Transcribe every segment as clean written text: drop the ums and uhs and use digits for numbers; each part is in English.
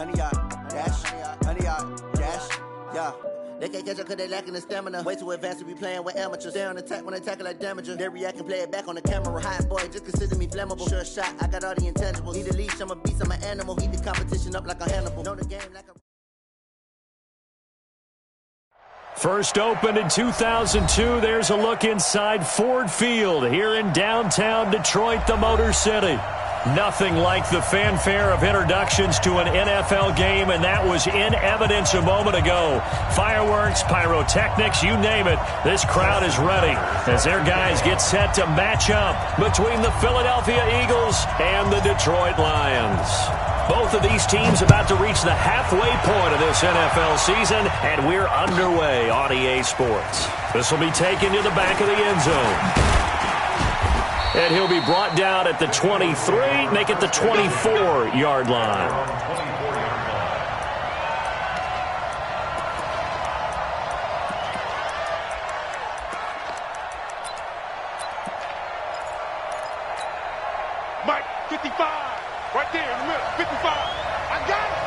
100 yard, dash, 100 yard, dash, yeah. They can't catch up cause they lacking the stamina. Way too advanced to be playing with amateurs. Stay on attack when they tackle like damager. They react and play it back on the camera. Hot boy, just consider me flammable. Sure shot, I got all the intangibles. Need a leash, I'm a beast, I'm an animal. Heat the competition up like a Hannibal. Know the game like a... First opened in 2002, there's a look inside Ford Field here in downtown Detroit, the Motor City. Nothing like the fanfare of introductions to an NFL game, and that was in evidence a moment ago. Fireworks, pyrotechnics, you name it. This crowd is ready as their guys get set to match up between the Philadelphia Eagles and the Detroit Lions. Both of these teams about to reach the halfway point of this NFL season, and we're underway on EA Sports. This will be taken to the back of the end zone. And he'll be brought down at the 23, make it the 24-yard line. Mike, 55, right there in the middle, 55. I got it.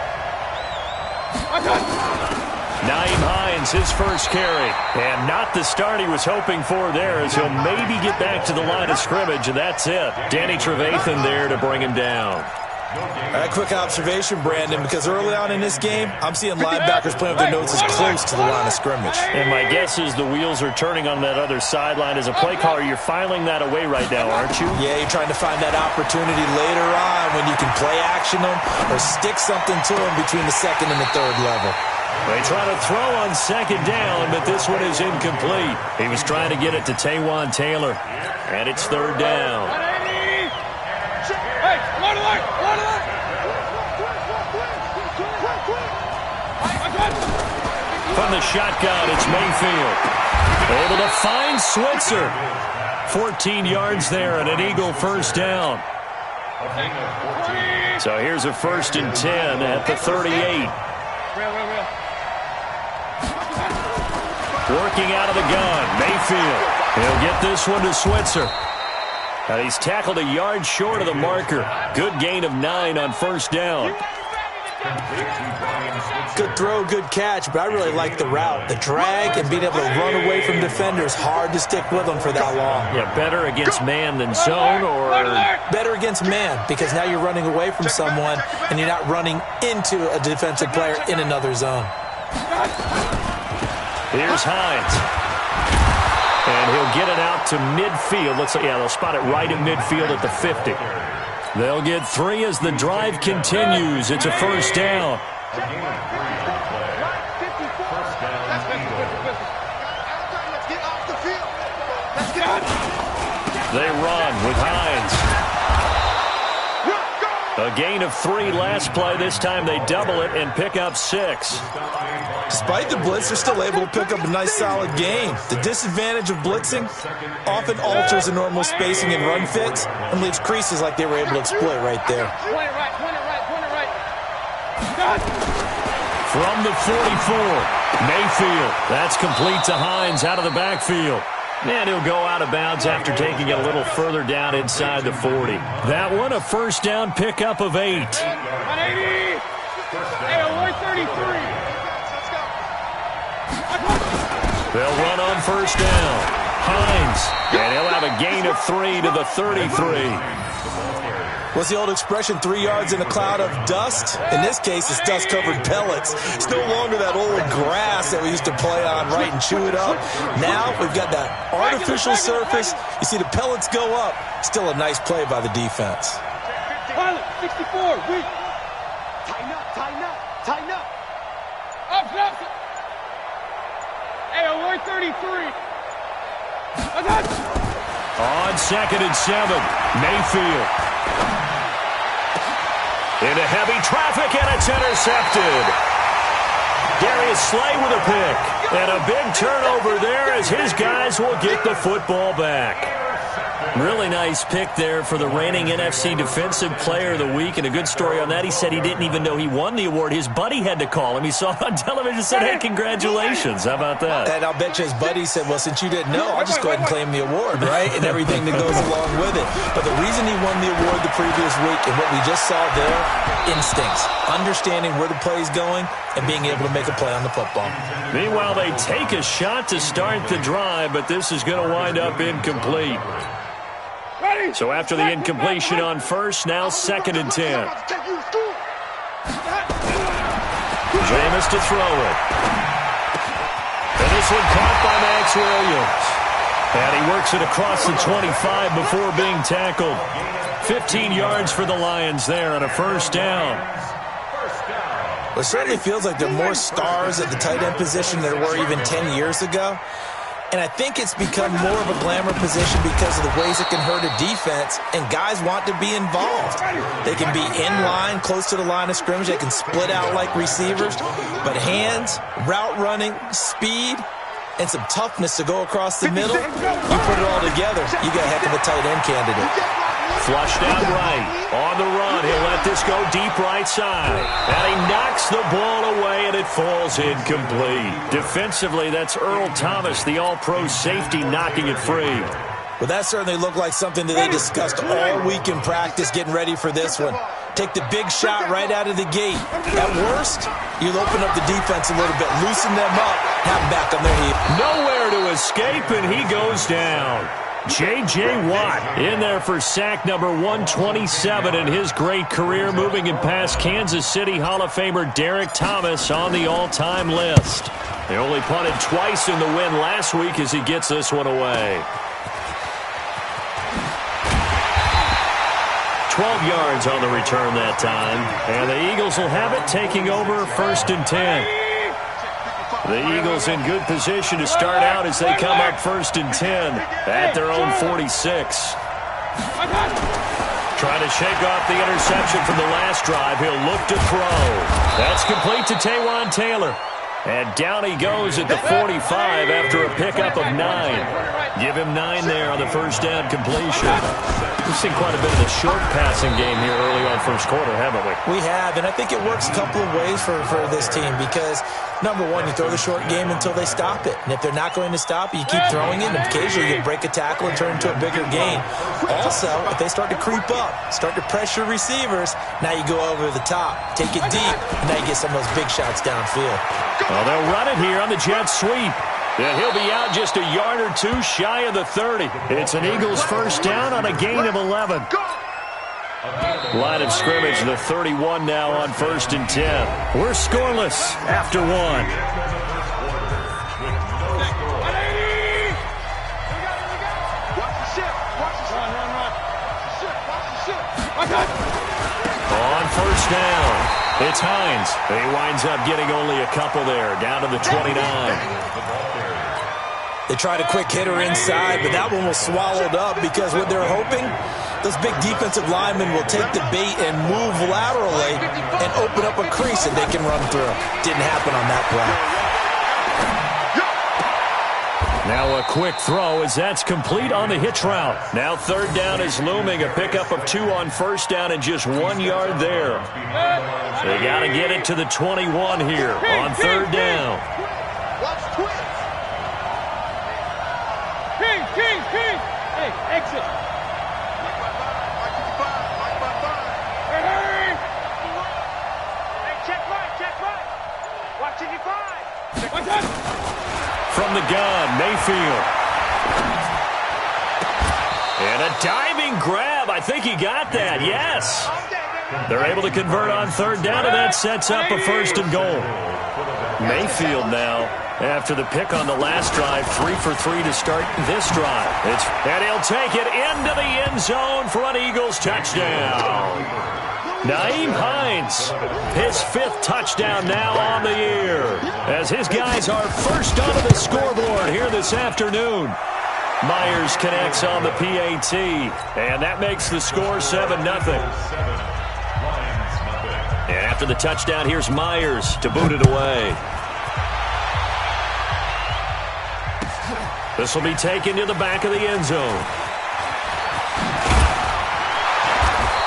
Naeem Hines, his first carry. And not the start he was hoping for there, as he'll maybe get back to the line of scrimmage, and that's it. Danny Trevathan there to bring him down. A quick observation, Brandon, because early on in this game, I'm seeing linebackers playing with their noses close to the line of scrimmage. And my guess is the wheels are turning on that other sideline. As a play caller, you're filing that away right now, aren't you? Yeah, you're trying to find that opportunity later on when you can play action them or stick something to them between the second and the third level. They try to throw on second down, but this one is incomplete. He was trying to get it to Taywan Taylor, and it's third down. From the shotgun, it's Mayfield. Able to find Switzer. 14 yards there and an Eagle first down. So here's a 1st and 10 at the 38. Working out of the gun, Mayfield. He'll get this one to Switzer. And he's tackled a yard short of the marker. Good gain of 9 on first down. Good throw, good catch, but I really like the route. The drag and being able to run away from defenders, hard to stick with them for that long. Yeah, better against man than zone, or? Better against man, because now you're running away from someone and you're not running into a defensive player in another zone. Here's Hines. And he'll get it out to midfield. Looks like, yeah, they'll spot it right in midfield at the 50. They'll get 3 as the drive continues. It's a first down. They run with Hines. A gain of 3 last play. This time they double it and pick up 6. Despite the blitz, they're still able to pick up a nice, solid gain. The disadvantage of blitzing often alters the normal spacing and run fits and leaves creases like they were able to exploit right there. From the 44, Mayfield. That's complete to Hines out of the backfield. And he'll go out of bounds after taking it a little further down inside the 40. That one, a first down pickup of 8. 180. Hey, 133. They'll run on first down. Hines. And he'll have a gain of 3 to the 33. What's the old expression, 3 yards in a cloud of dust? In this case, it's dust-covered pellets. It's no longer that old grass that we used to play on, right, and chew it up. Now we've got that artificial surface. You see the pellets go up. Still a nice play by the defense. 64, weak. Tighten up, tighten up, tighten up. Up, up. Hey, 133. On 2nd and 7, Mayfield. Into heavy traffic, and it's intercepted. Darius Slay with a pick. And a big turnover there as his guys will get the football back. Really nice pick there for the reigning NFC Defensive Player of the Week. And a good story on that. He said he didn't even know he won the award. His buddy had to call him. He saw it on television and said, hey, congratulations. How about that? And I'll bet you his buddy said, well, since you didn't know, I'll just go ahead and claim the award, right? And everything that goes along with it. But the reason he won the award the previous week and what we just saw there, instincts, understanding where the play is going and being able to make a play on the football. Meanwhile, they take a shot to start the drive, but this is going to wind up incomplete. So after the incompletion on first, now 2nd and 10. Jameis to throw it. And this one caught by Max Williams. And he works it across the 25 before being tackled. 15 yards for the Lions there on a first down. Well, it certainly feels like there are more stars at the tight end position than there were even 10 years ago. And I think it's become more of a glamour position because of the ways it can hurt a defense, and guys want to be involved. They can be in line, close to the line of scrimmage. They can split out like receivers. But hands, route running, speed, and some toughness to go across the middle, you put it all together, you got a heck of a tight end candidate. Flushed out right. On the run, he'll let this go deep right side. And he knocks the ball away, and it falls incomplete. Defensively, that's Earl Thomas, the all-pro safety, knocking it free. Well, that certainly looked like something that they discussed all week in practice, getting ready for this one. Take the big shot right out of the gate. At worst, you'll open up the defense a little bit, loosen them up, have them back on their heels. Nowhere to escape, and he goes down. J.J. Watt in there for sack number 127 in his great career, moving it past Kansas City Hall of Famer Derek Thomas on the all-time list. They only punted twice in the win last week as he gets this one away. 12 yards on the return that time, and the Eagles will have it, taking over 1st and 10. The Eagles in good position to start out as they come up 1st and 10 at their own 46. Trying to shake off the interception from the last drive. He'll look to throw. That's complete to Taywan Taylor. And down he goes at the 45 after a pickup of 9. Give him 9 there on the first down completion. We've seen quite a bit of the short passing game here early on first quarter, haven't we? We have, and I think it works a couple of ways for this team because, number one, you throw the short game until they stop it. And if they're not going to stop it, you keep throwing it, and occasionally you break a tackle and turn into a bigger gain. Also, if they start to creep up, start to pressure receivers, now you go over the top, take it deep, and now you get some of those big shots downfield. Well, they'll run it here on the jet sweep. And he'll be out just a yard or two shy of the 30. It's an Eagles first down on a gain of 11. Line of scrimmage, the 31 now on 1st and 10. We're scoreless after 1. On first down, it's Hines. He winds up getting only a couple there, down to the 29. They tried a quick hitter inside, but that one was swallowed up because what they're hoping, those big defensive linemen will take the bait and move laterally and open up a crease that they can run through. Didn't happen on that play. Now a quick throw as that's complete on the hitch route. Now 3rd down is looming, a pickup of 2 on first down and just 1 yard there. They got to get it to the 21 here on 3rd down. King! Hey, exit! Hey! Hey, check right! Watching you 5! Watch out! From the gun, Mayfield. And a diving grab. I think he got that, yes. They're able to convert on 3rd down, and that sets up a 1st and goal. Mayfield now, after the pick on the last drive, 3 for 3 to start this drive. And he'll take it into the end zone for an Eagles touchdown. Nyheim Hines, his 5th touchdown now on the year, as his guys are first onto the scoreboard here this afternoon. Myers connects on the PAT, and that makes the score 7-0. And after the touchdown, here's Myers to boot it away. This will be taken to the back of the end zone.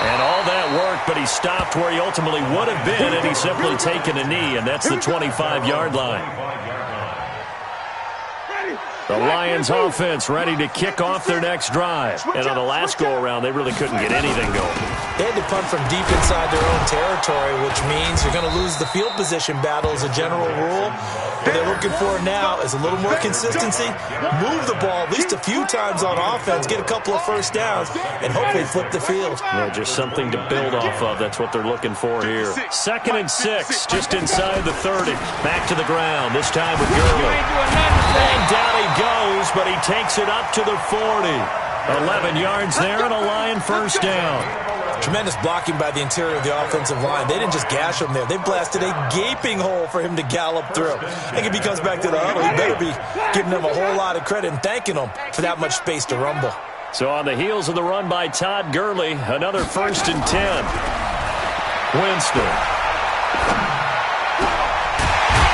And all that work, but he stopped where he ultimately would have been, and he's simply taken a knee, and that's the 25-yard line. The Lions offense ready to kick off their next drive. And on the last go-around, they really couldn't get anything going. They had to punt from deep inside their own territory, which means you're going to lose the field position battle as a general rule. What they're looking for now is a little more consistency, move the ball at least a few times on offense, get a couple of first downs, and hopefully flip the field. Yeah, just something to build off of. That's what they're looking for here. 2nd and 6, just inside the 30. Back to the ground, this time with Gurley. And down he goes, but he takes it up to the 40. 11 yards there and a Lion first down. Tremendous blocking by the interior of the offensive line. They didn't just gash him there. They blasted a gaping hole for him to gallop through. I think if he comes back to the huddle, he better be giving them a whole lot of credit and thanking them for that much space to rumble. So on the heels of the run by Todd Gurley, another 1st and 10. Winston.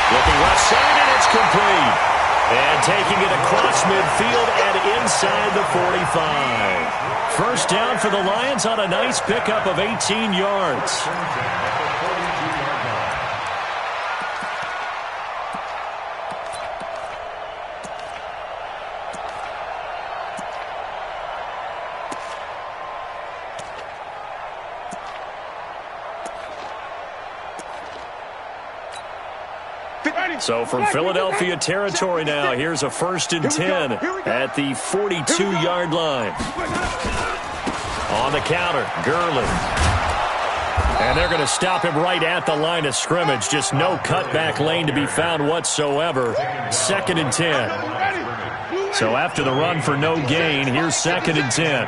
Looking left side, and it's complete. And taking it across midfield and inside the 45. First down for the Lions on a nice pickup of 18 yards. So from Philadelphia territory now, here's a 1st and 10 at the 42-yard line. On the counter, Gurley. And they're going to stop him right at the line of scrimmage. Just no cutback lane to be found whatsoever. 2nd and 10. So after the run for no gain, here's 2nd and 10.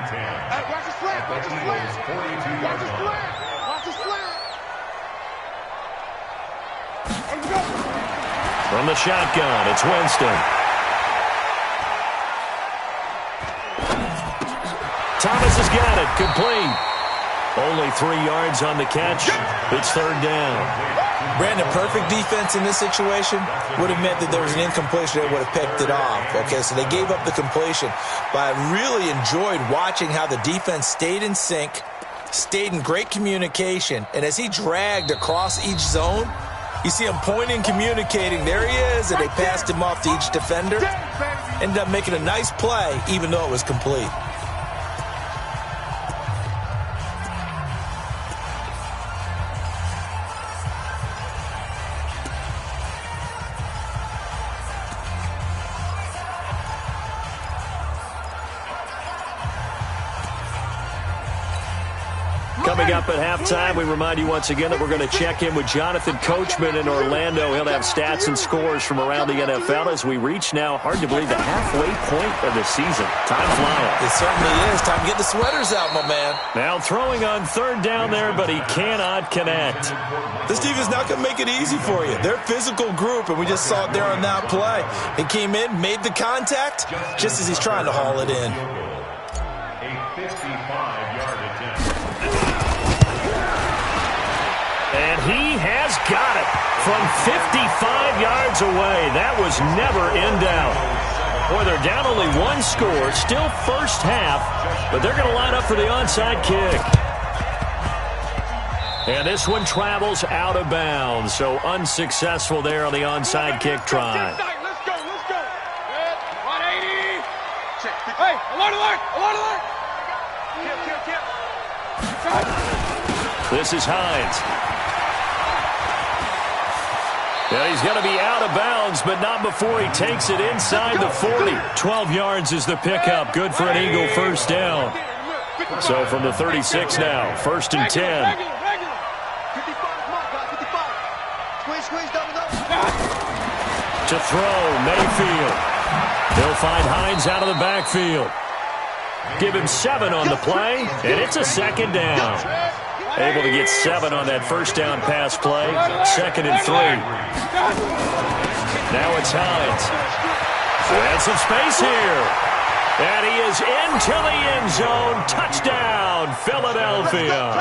From the shotgun, it's Winston. Thomas has got it, complete. Only 3 yards on the catch. It's 3rd down. Brandon, perfect defense in this situation would have meant that there was an incompletion that would have picked it off. Okay, so they gave up the completion. But I really enjoyed watching how the defense stayed in sync, stayed in great communication, and as he dragged across each zone, you see him pointing, communicating. There he is, and they passed him off to each defender. Ended up making a nice play, even though it was complete. Coming up at halftime, we remind you once again that we're going to check in with Jonathan Coachman in Orlando. He'll have stats and scores from around the NFL as we reach now, hard to believe, the halfway point of the season. Time flying. It certainly is. Time to get the sweaters out, my man. Now throwing on 3rd down there, but he cannot connect. This team is not going to make it easy for you. They're a physical group, and we just saw it there on that play. He came in, made the contact, just as he's trying to haul it in. A 55-yard attempt. And he has got it from 55 yards away. That was never in doubt. Boy, they're down only 1 score, still first half, but they're going to line up for the onside kick. And this one travels out of bounds, so unsuccessful there on the onside kick try. Let's go. Good. 180. Check. Hey, alert. Kill. This is Hines. Yeah, he's going to be out of bounds, but not before he takes it inside the 40. 12 yards is the pickup. Good for an Eagle first down. So from the 36 now, 1st and 10. To throw, Mayfield. He'll find Hines out of the backfield. Give him 7 on the play, and it's a 2nd down. Able to get 7 on that first down pass play. 2nd and 3. Now it's Hines. And some space here. And he is into the end zone. Touchdown, Philadelphia.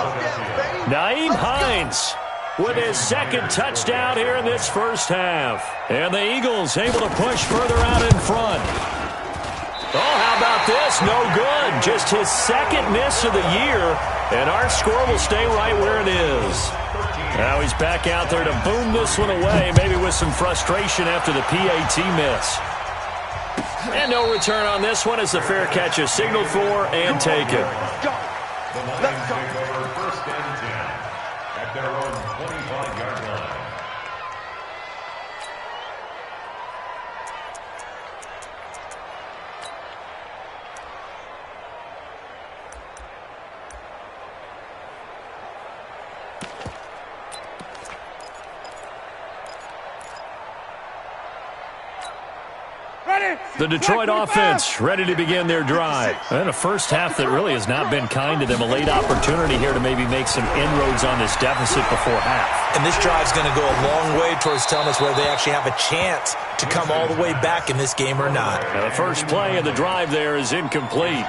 Naeem Hines with his 2nd touchdown here in this first half. And the Eagles able to push further out in front. Oh, how about this? No good. Just his 2nd miss of the year, and our score will stay right where it is. Now he's back out there to boom this one away, maybe with some frustration after the PAT miss. And no return on this one as the fair catch is signaled for and taken. Let's go. The Lions take over first and 10 at their own 25-yard line. The Detroit offense ready to begin their drive. And a first half that really has not been kind to them. A late opportunity here to maybe make some inroads on this deficit before half. And this drive's going to go a long way towards telling us whether they actually have a chance to come all the way back in this game or not. Now the first play of the drive there is incomplete.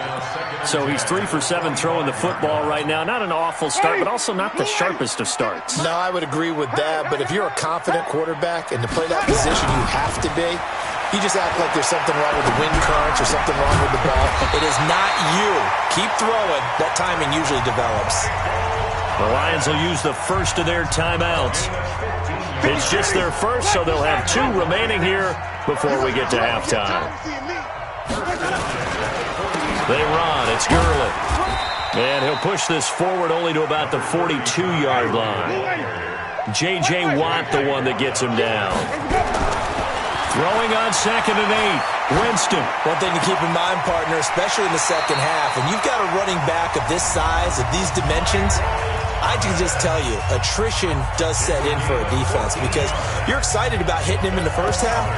So he's 3 for 7 throwing the football right now. Not an awful start, but also not the sharpest of starts. No, I would agree with that. But if you're a confident quarterback and to play that position you have to be, you just act like there's something wrong with the wind currents or something wrong with the ball. It is not you. Keep throwing. That timing usually develops. The Lions will use the first of their timeouts. It's just their first, so they'll have 2 remaining here before we get to halftime. They run. It's Gurley. And he'll push this forward only to about the 42-yard line. J.J. Watt, the one that gets him down. Throwing on 2nd and 8. Winston. One thing to keep in mind, partner, especially in the second half, when you've got a running back of this size, of these dimensions, I can just tell you, attrition does set in for a defense because you're excited about hitting him in the first half.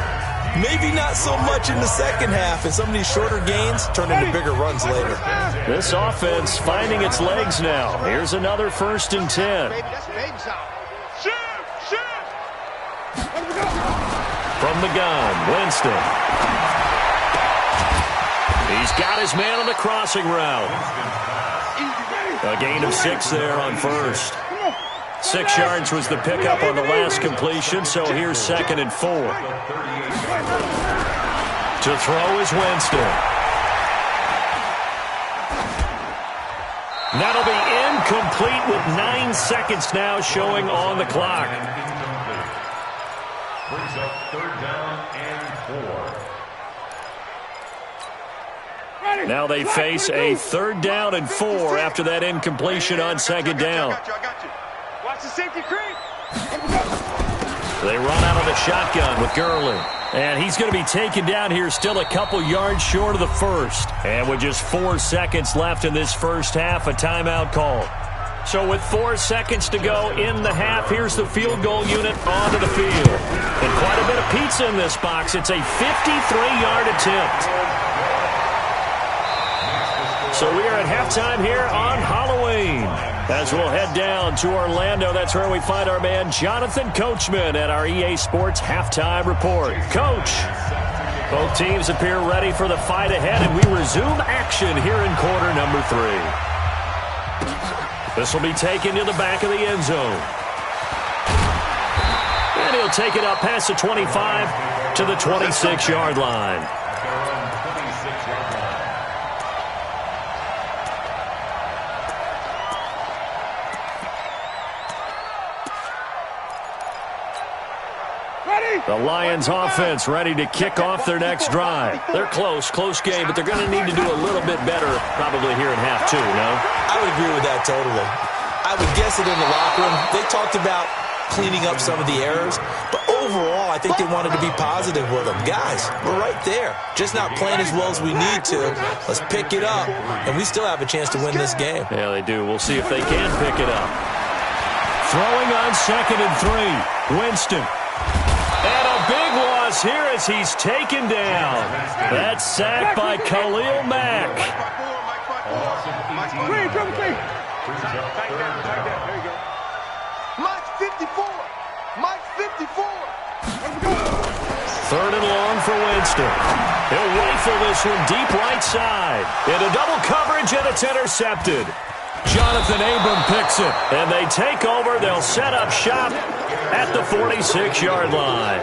Maybe not so much in the second half, and some of these shorter gains turn into bigger runs later. This offense finding its legs now. Here's another 1st and 10. From the gun, Winston. He's got his man on the crossing route. A gain of 6 there on first. 6 yards was the pickup on the last completion, so here's 2nd and 4. To throw is Winston. That'll be incomplete with 9 seconds now showing on the clock. Brings up 3rd down and 4. Now they face a 3rd down and 4 after that incompletion on 2nd down. I got you. Watch the safety creep. They run out of the shotgun with Gurley. And he's going to be taken down here still a couple yards short of the first. And with just 4 seconds left in this first half, a timeout call. So with 4 seconds to go in the half, here's the field goal unit onto the field. And quite a bit of pizza in this box. It's a 53-yard attempt. So we are at halftime here on Halloween. As we'll head down to Orlando, that's where we find our man Jonathan Coachman at our EA Sports Halftime Report. Coach, both teams appear ready for the fight ahead, and we resume action here in quarter number 3. This will be taken to the back of the end zone. And he'll take it up past the 25 to the 26-yard line. The Lions offense ready to kick off their next drive. They're close game, but they're going to need to do a little bit better probably here in half 2, no? I would agree with that totally. I would guess it in the locker room. They talked about cleaning up some of the errors, but overall, I think they wanted to be positive with them. Guys, we're right there. Just not playing as well as we need to. Let's pick it up, and we still have a chance to win this game. Yeah, they do. We'll see if they can pick it up. Throwing on 2nd and 3. Winston. And a big loss here as he's taken down. That's sacked by Khalil Mack. Mike's 54. Mike's 54. 3rd and long for Winston. He'll rifle this one deep right side. Into double coverage, and it's intercepted. Jonathan Abram picks it, and they take over. They'll set up shop at the 46-yard line.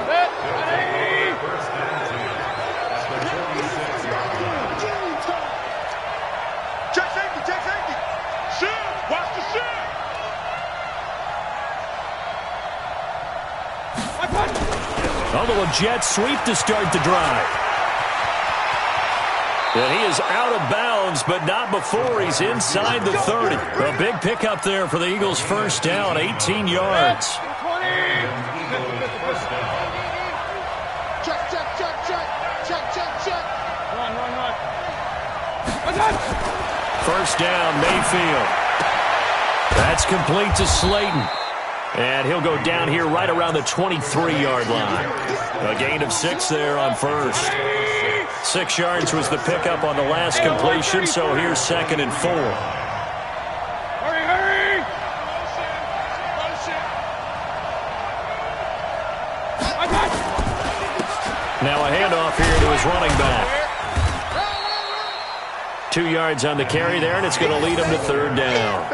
Check safety. Shoot. Watch the shoot. A little jet sweep to start the drive. And he is out of bounds, but not before he's inside the 30. A big pickup there for the Eagles' first down, 18 yards. Check, check, check, check. Check, check, check. Run. First down, Mayfield. That's complete to Slayton. And he'll go down here right around the 23-yard line. A gain of 6 there on first. 6 yards was the pickup on the last completion, so here's 2nd and 4. Hurry! Now a handoff here to his running back. 2 yards on the carry there, and it's going to lead him to 3rd down.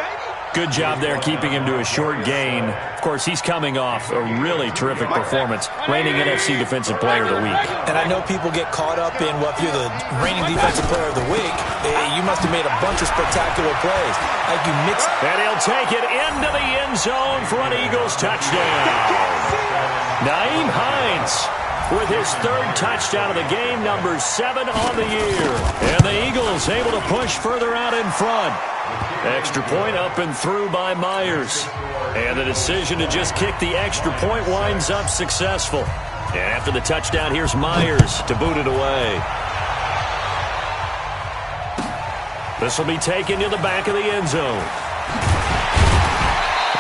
Good job there keeping him to a short gain. Of course, he's coming off a really terrific performance, reigning NFC Defensive Player of the Week. And I know people get caught up in, well, if you're the reigning Defensive Player of the Week, you must have made a bunch of spectacular plays. Like you mixed. And he'll take it into the end zone for an Eagles touchdown. Nyheim Hines with his 3rd touchdown of the game, number 7 on the year. And the Eagles able to push further out in front. Extra point up and through by Myers. And the decision to just kick the extra point winds up successful. And after the touchdown, here's Myers to boot it away. This will be taken to the back of the end zone.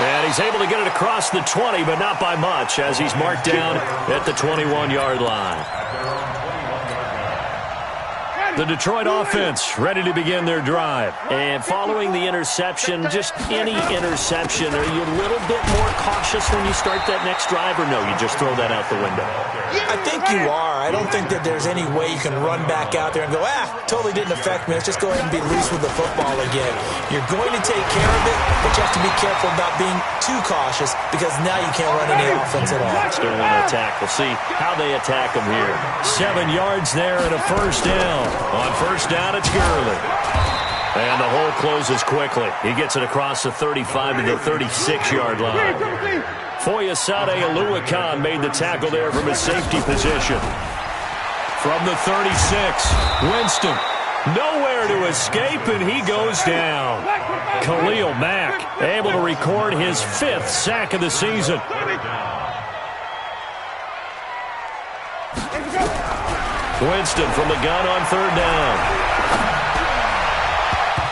And he's able to get it across the 20, but not by much, as he's marked down at the 21-yard line. The Detroit offense ready to begin their drive. And following the interception, just any interception, are you a little bit more cautious when you start that next drive, or no, you just throw that out the window? I think you are. I don't think that there's any way you can run back out there and go, totally didn't affect me. Let's just go ahead and be loose with the football again. You're going to take care of it, but you have to be careful about being too cautious because now you can't run any offense at all. Still want to attack. We'll see how they attack them here. 7 yards there and a first down. On first down, it's Gurley. And the hole closes quickly. He gets it across the 35 to the 36-yard line. Foyesade Oluwakan made the tackle there from his safety position. From the 36, Winston. Nowhere to escape, and he goes down. Khalil Mack able to record his 5th sack of the season. Winston from the gun on 3rd down.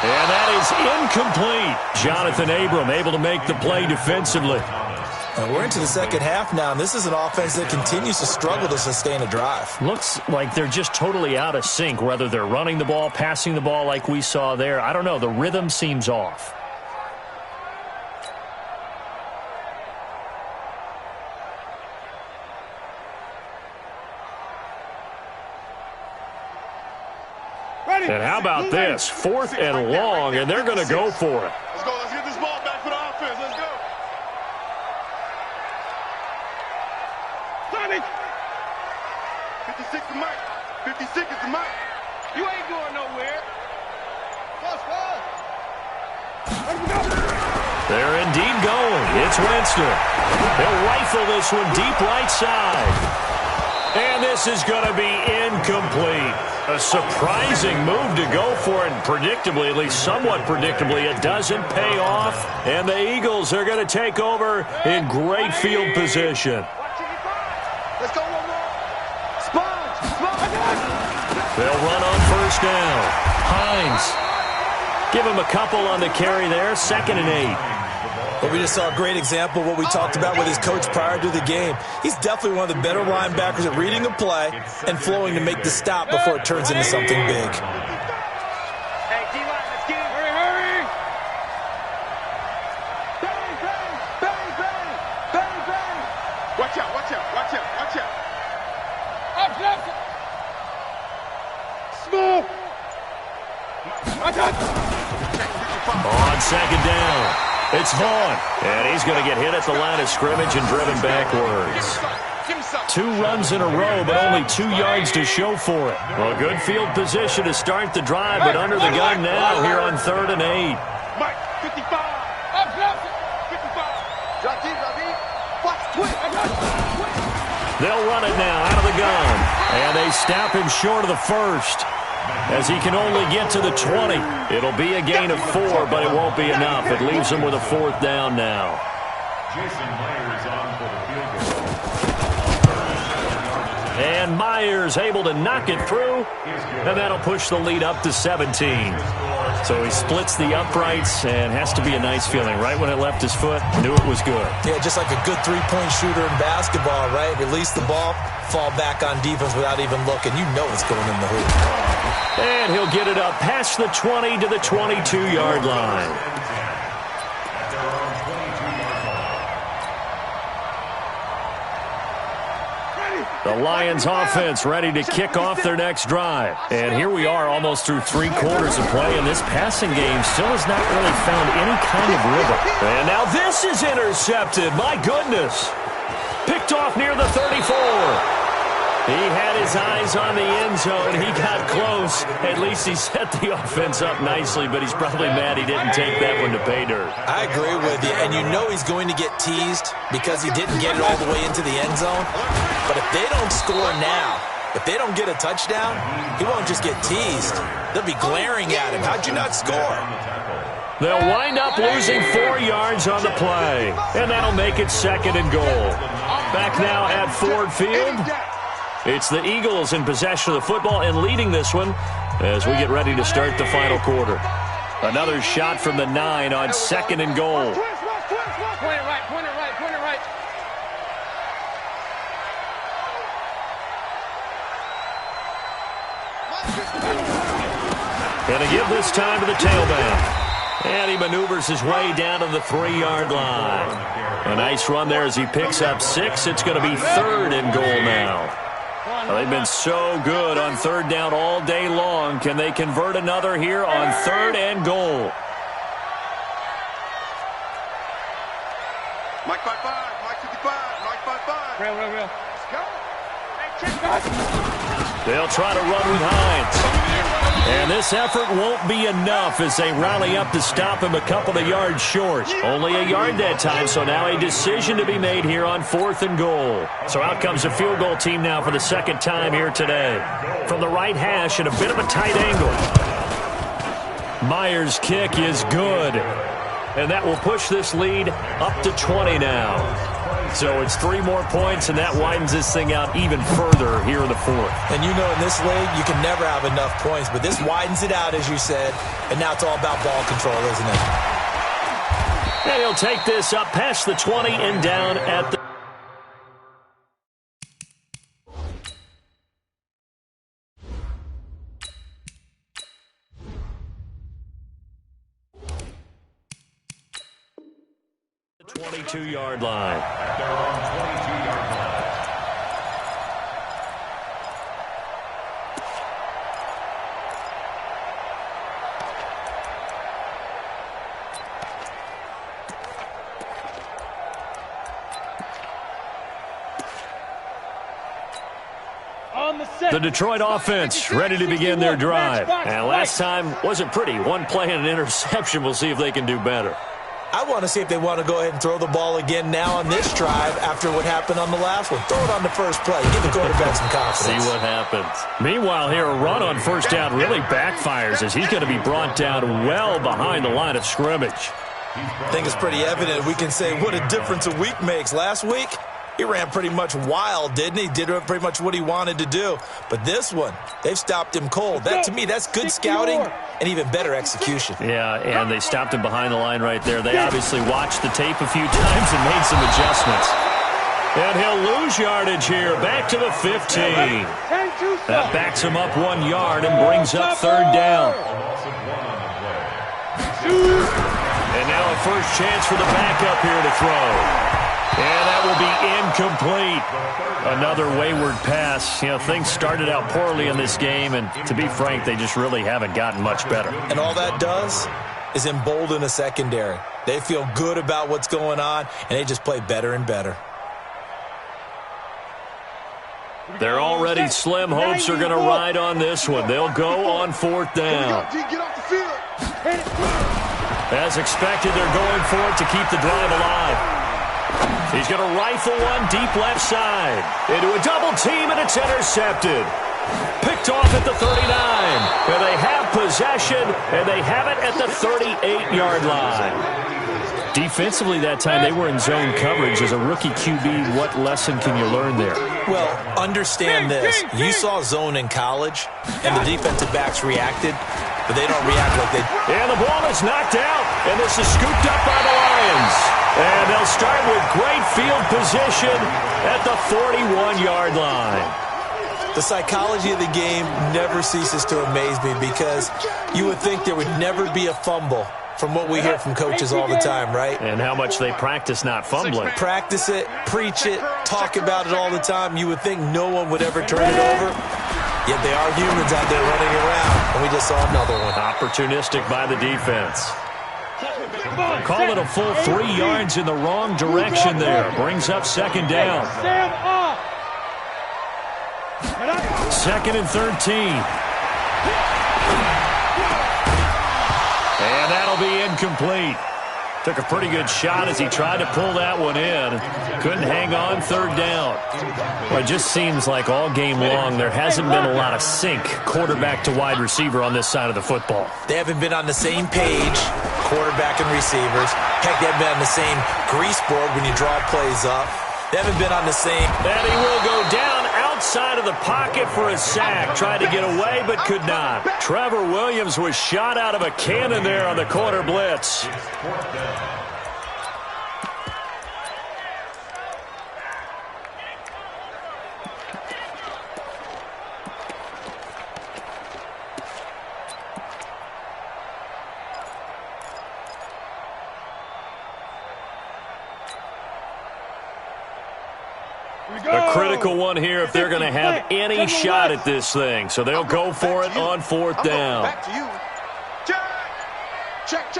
And that is incomplete. Jonathan Abram able to make the play defensively. And we're into the second half now, and this is an offense that continues to struggle to sustain a drive. Looks like they're just totally out of sync, whether they're running the ball, passing the ball like we saw there. I don't know. The rhythm seems off. And how about this? 4th and long, and they're going to go for it. Let's go. Let's get this ball back for the offense. Let's go. Sonic. 56 to Mike. 56 is the Mike. You ain't going nowhere. They're indeed going. It's Winston. They'll rifle this one deep right side. And this is going to be incomplete. A surprising move to go for it, and predictably, at least somewhat predictably, it doesn't pay off. And the Eagles are going to take over in great field position. Let's go one more. Sponge. They'll run on first down. Hines. Give him a couple on the carry there. 2nd and 8. But we just saw a great example of what we talked about with his coach prior to the game. He's definitely one of the better linebackers at reading a play and flowing to make the stop before it turns into something big. Hey, D-line, let's get it. Hurry. Bang, bang, bang, bang, bang, bang. Watch out. Up, smooth. On 2nd down. It's Vaughn, and he's going to get hit at the line of scrimmage and driven backwards. 2 runs in a row, but only 2 yards to show for it. Well, good field position to start the drive, but under the gun now here on 3rd and 8. Mike, 55. Up, 55. They'll run it now out of the gun, and they stop him short of the first. as he can only get to the 20. It'll be a gain of 4, but it won't be enough. It leaves him with a 4th down now. Jason Myers on for the field goal. And Myers able to knock it through, and that'll push the lead up to 17. So he splits the uprights, and has to be a nice feeling. Right when it left his foot, knew it was good. Yeah, just like a good three-point shooter in basketball, right? Release the ball, fall back on defense without even looking. You know it's going in the hoop. And he'll get it up past the 20 to the 22-yard line. The Lions offense ready to kick off their next drive. And here we are almost through 3 quarters of play, and this passing game still has not really found any kind of rhythm. And now this is intercepted. My goodness. Picked off near the 34. He had his eyes on the end zone. He got close. At least he set the offense up nicely, but he's probably mad he didn't take that one to pay dirt. I agree with you, and you know he's going to get teased because he didn't get it all the way into the end zone. But if they don't score now, if they don't get a touchdown, he won't just get teased. They'll be glaring at him. How'd you not score? They'll wind up losing 4 yards on the play, and that'll make it 2nd and goal. Back now at Ford Field. It's the Eagles in possession of the football and leading this one as we get ready to start the final quarter. Another shot from the 9 on 2nd and goal. Point it right, point it right, point it right. Going to give this time to the tailback. And he maneuvers his way down to the 3-yard line. A nice run there as he picks up 6. It's going to be 3rd and goal now. Well, they've been so good on 3rd down all day long. Can they convert another here on 3rd and goal? Mike 5-5, Mike 55, Mike 5-5. Real. Let's go. Hey, check back. They'll try to run with Hines. And this effort won't be enough as they rally up to stop him a couple of yards short. Only a yard that time, so now a decision to be made here on 4th and goal. So out comes the field goal team now for the 2nd time here today. From the right hash at a bit of a tight angle. Myers' kick is good. And that will push this lead up to 20 now. So it's 3 more points, and that widens this thing out even further here in the 4th. And you know in this league, you can never have enough points, but this widens it out, as you said, and now it's all about ball control, isn't it? And he'll take this up past the 20 and down at the... the 22-yard line. At their own 22-yard line. The Detroit offense ready to begin their drive. And last time wasn't pretty. 1 play and an interception. We'll see if they can do better. I want to see if they want to go ahead and throw the ball again now on this drive after what happened on the last one. Throw it on the first play. Give the quarterback some confidence. See what happens. Meanwhile, here a run on 1st down really backfires as he's going to be brought down well behind the line of scrimmage. I think it's pretty evident. We can say what a difference a week makes. Last week, he ran pretty much wild, didn't he? Did pretty much what he wanted to do. But this one, they've stopped him cold. That, to me, that's good scouting and even better execution. Yeah, and they stopped him behind the line right there. They obviously watched the tape a few times and made some adjustments. And he'll lose yardage here, back to the 15. That backs him up 1 yard and brings up 3rd down. And now a first chance for the backup here to throw. And that will be incomplete. Another wayward pass. You know, things started out poorly in this game, and to be frank, they just really haven't gotten much better. And all that does is embolden a secondary. They feel good about what's going on, and they just play better and better. They're already slim hopes are going to ride on this one. They'll go on 4th down. As expected, they're going for it to keep the drive alive. He's going to rifle one deep left side. Into a double team, and it's intercepted. Picked off at the 39. And they have possession, and they have it at the 38-yard line. Defensively that time, they were in zone coverage. As a rookie QB, what lesson can you learn there? Well, understand this. You saw zone in college, and the defensive backs reacted, but they don't react like they... And the ball is knocked out, and this is scooped up by the Lions. And they'll start with great field position at the 41-yard line. The psychology of the game never ceases to amaze me because you would think there would never be a fumble from what we hear from coaches all the time, right? And how much they practice not fumbling. Practice it, preach it, talk about it all the time. You would think no one would ever turn it over. Yet they are humans out there running around, and we just saw another one. Opportunistic by the defense. Call it a full 3 yards in the wrong direction there. Brings up second down. Second and 13. And that'll be incomplete. Took a pretty good shot as he tried to pull that one in. Couldn't hang on, third down. Well, it just seems like all game long there hasn't been a lot of sync quarterback to wide receiver on this side of the football. They haven't been on the same page, quarterback and receivers. Heck, they haven't been on the same grease board when you draw plays up. They haven't been on the same. And he will go down outside of the pocket for a sack. Tried to get away, but could not. Trevor Williams was shot out of a cannon there on the corner blitz. A critical one here if they're going to have any shot at this thing. So they'll go for it on fourth down. Back to you. Check.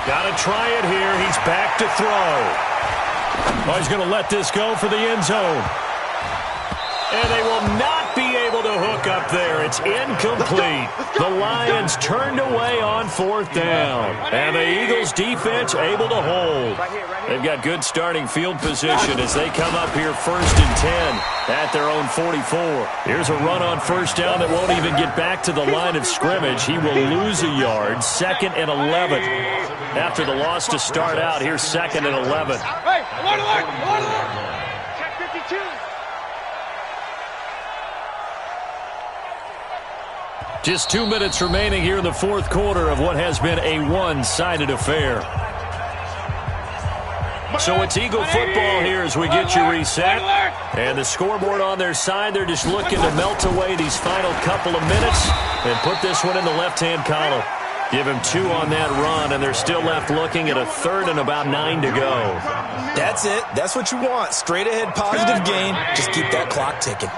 Got to try it here. He's back to throw. Oh, he's going to let this go for the end zone. And they will not be able to hook up there. It's incomplete. The Lions turned away on fourth down. And the Eagles defense able to hold. They've got good starting field position as they come up here first and 10 at their own 44. Here's a run on first down that won't even get back to the line of scrimmage. He will lose a yard. Second and 11. After the loss to start out, here's second and 11. Hey, alert. Check 52. Just 2 minutes remaining here in the fourth quarter of what has been a one-sided affair. So it's Eagle football here as we get you reset. And the scoreboard on their side, they're just looking to melt away these final couple of minutes and put this one in the left-hand column. Give him 2 on that run, and they're still left looking at a third and about 9 to go. That's it. That's what you want. Straight ahead, positive gain. Just keep that clock ticking.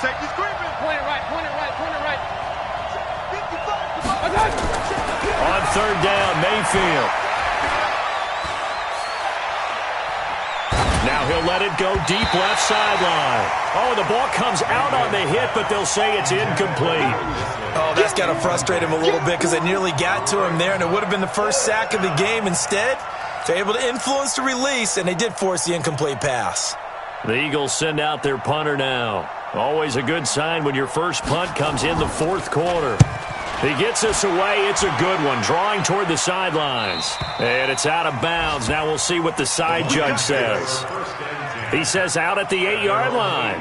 Safety screaming. Point it right. On third down, Mayfield. Now he'll let it go deep left sideline. Oh, the ball comes out on the hit, but they'll say it's incomplete. Oh, that's got to frustrate him a little bit because they nearly got to him there, and it would have been the first sack of the game. Instead, they're able to influence the release, and they did force the incomplete pass. The Eagles send out their punter now. Always a good sign when your first punt comes in the fourth quarter. He gets us away. It's a good one. Drawing toward the sidelines. And it's out of bounds. Now we'll see what the side judge says. He says out at the 8-yard line.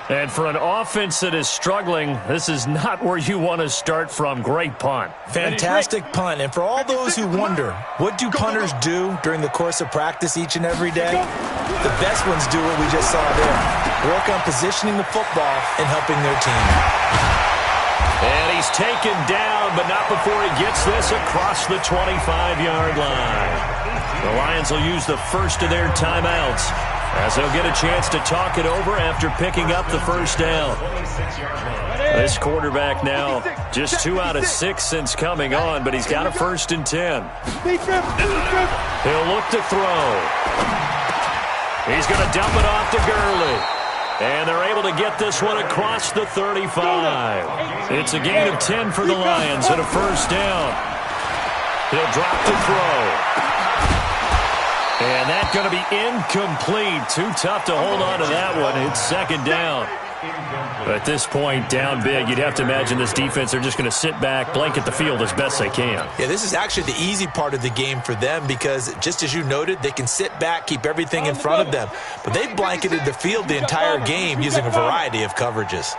And for an offense that is struggling, this is not where you want to start from. Great punt. Fantastic punt. And for all those who wonder, what do punters do during the course of practice each and every day? The best ones do what we just saw there. Work on positioning the football and helping their team. And he's taken down, but not before he gets this across the 25-yard line. The Lions will use the first of their timeouts as they'll get a chance to talk it over after picking up the first down. This quarterback now just 2 out of 6 since coming on, but he's got a first and 10. He'll look to throw. He's going to dump it off to Gurley. And they're able to get this one across the 35. It's a gain of 10 for the Lions and a first down. He'll drop to throw. And that's going to be incomplete. Too tough to hold on to that one. It's second down. At this point, down big, you'd have to imagine this defense, they're just going to sit back, blanket the field as best they can. Yeah, this is actually the easy part of the game for them because, just as you noted, they can sit back, keep everything in front of them. But they've blanketed the field the entire game using a variety of coverages.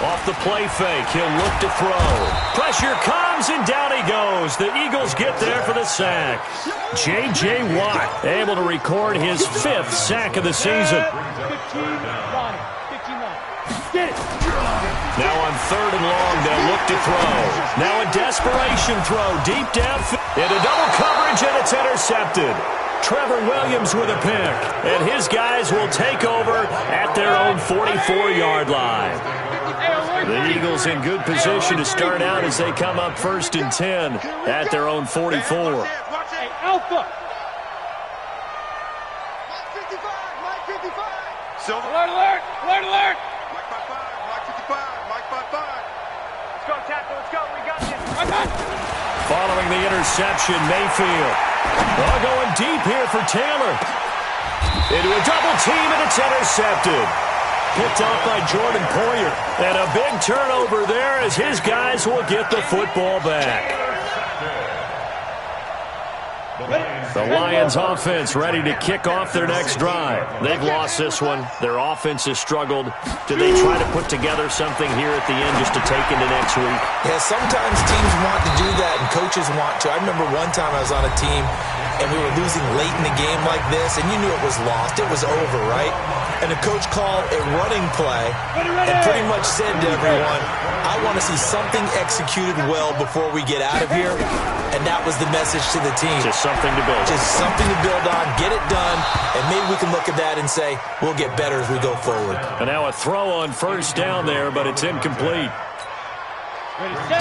Off the play fake, he'll look to throw. Pressure comes, and down he goes. The Eagles get there for the sack. J.J. Watt able to record his 5th sack of the season. Now on 3rd and long, they'll look to throw. Now a desperation throw deep downfield. Into double coverage, and it's intercepted. Trevor Williams with a pick, and his guys will take over at their own 44-yard line. The Eagles in good position to start out as they come up 1st and 10 at their own 44. Hey, Alpha! Mike 55. Silver. Alert, alert! Alert, alert! Mike 55. Mike 55. Mike 55. Let's go, tackle, let's go, we got this. Following the interception, Mayfield. Going deep here for Taylor. Into a double team, and it's intercepted. Picked off by Jordan Poyer. And a big turnover there as his guys will get the football back. The Lions offense ready to kick off their next drive. They've lost this one. Their offense has struggled. Do they try to put together something here at the end just to take into next week? Yeah, sometimes teams want to do that and coaches want to. I remember one time I was on a team and we were losing late in the game like this, and you knew it was lost. It was over, right? And the coach called a running play and pretty much said to everyone, I want to see something executed well before we get out of here. And that was the message to the team. Just something to build on. Just something to build on, get it done, and maybe we can look at that and say, we'll get better as we go forward. And now a throw on 1st down there, but it's incomplete.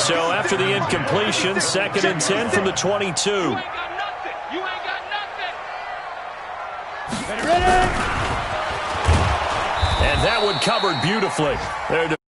So after the incompletion, 2nd and 10 from the 22. You ain't got nothing! You ain't got nothing! Ready, ready! And that one covered beautifully. There